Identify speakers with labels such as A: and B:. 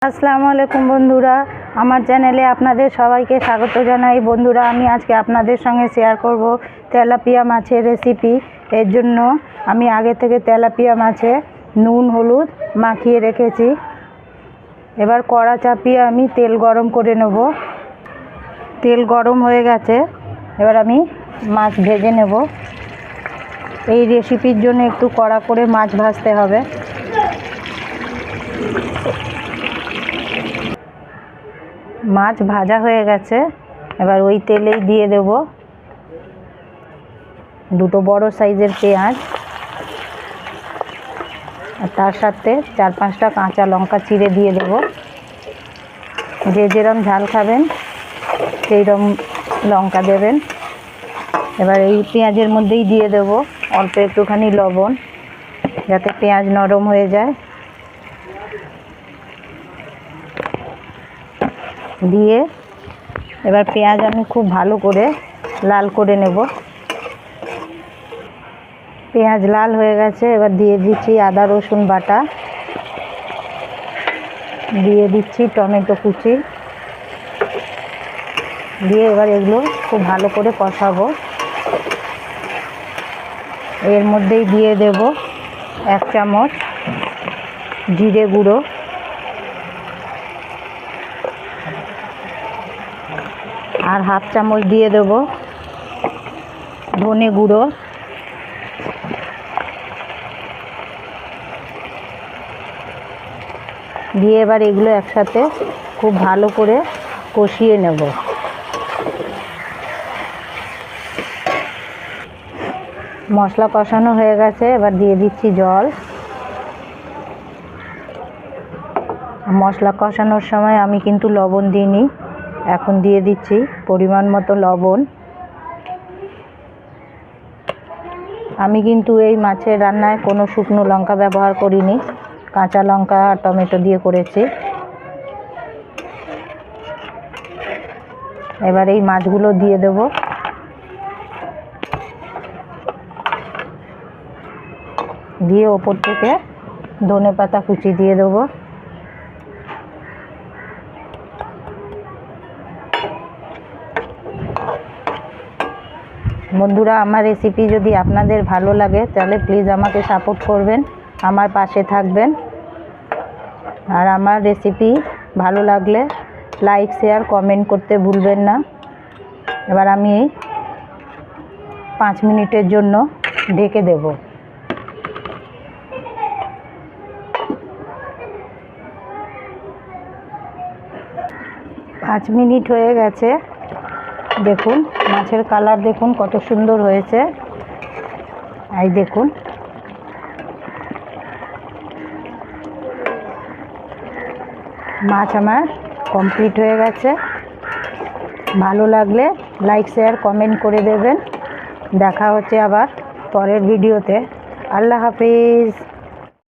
A: আসসালামু আলাইকুম বন্ধুরা, আমার চ্যানেলে আপনাদের সবাইকে স্বাগত জানাই। বন্ধুরা, আমি আজকে আপনাদের সঙ্গে শেয়ার করব তেলাপিয়া মাছের রেসিপি। এর জন্য আমি আগে থেকে তেলাপিয়া মাছে নুন হলুদ মাখিয়ে রেখেছি। এবার কড়া চাপিয়ে আমি তেল গরম করে নেব। তেল গরম হয়ে গেছে, এবার আমি মাছ ভেজে নেব। এই রেসিপির জন্য একটু কড়া করে মাছ ভাজতে হবে। মাছ ভাজা হয়ে গেছে, এবার ওই তেলেই দিয়ে দেব দুটো বড় সাইজের পেঁয়াজ, আর তার সাথে 4-5টা কাঁচা লঙ্কা চিড়ে দিয়ে দেব। যে যেরকম ঝাল খাবেন সেই রকম লঙ্কা দেবেন। এবার এই পেঁয়াজের মধ্যেই দিয়ে দেব অল্প একটুখানি লবণ, যাতে পেঁয়াজ নরম হয়ে যায়। দিয়ে এবার পেঁয়াজ আমি খুব ভালো করে লাল করে নেব। পেঁয়াজ লাল হয়ে গেছে, এবার দিয়ে দিচ্ছি আদা রসুন বাটা, দিয়ে দিচ্ছি টমেটো কুচি, দিয়ে এবার এগুলো খুব ভালো করে কষাবো। এর মধ্যেই দিয়ে দেব 1 চামচ জিরে গুঁড়ো, আর 1/2 চামচ দিয়ে দেব ধনে গুঁড়ো, দিয়ে এবার এগুলো একসাথে খুব ভালো করে কষিয়ে নেব। মশলা কষানো হয়ে গেছে, এবার দিয়ে দিচ্ছি জল। মশলা কষানোর সময় আমি কিন্তু লবণ দিইনি, এখন দিয়ে দিচ্ছি পরিমাণ মতো লবণ। আমি কিন্তু এই মাছের রান্নায় কোনো শুকনো লঙ্কা ব্যবহার করিনি, কাঁচা লঙ্কা আর টমেটো দিয়ে করেছি। এবার এই মাছগুলো দিয়ে দেব। দিয়ে ওপর থেকে ধনেপাতা কুচি দিয়ে দেবো। বন্ধুরা, আমার রেসিপি যদি আপনাদের ভালো লাগে তাহলে প্লিজ আমাকে সাপোর্ট করবেন, আমার পাশে থাকবেন। আর আমার রেসিপি ভালো লাগলে লাইক শেয়ার কমেন্ট করতে ভুলবেন না। এবার আমি 5 মিনিটের জন্য ঢেকে দেব। 5 মিনিট হয়ে গেছে, দেখুন মাছের কালার দেখুন কত সুন্দর হয়েছে। এই দেখুন, মাছ আমার কমপ্লিট হয়ে গেছে। ভালো লাগলে লাইক শেয়ার কমেন্ট করে দেবেন। দেখা হচ্ছে আবার পরের ভিডিওতে। আল্লাহ হাফিজ।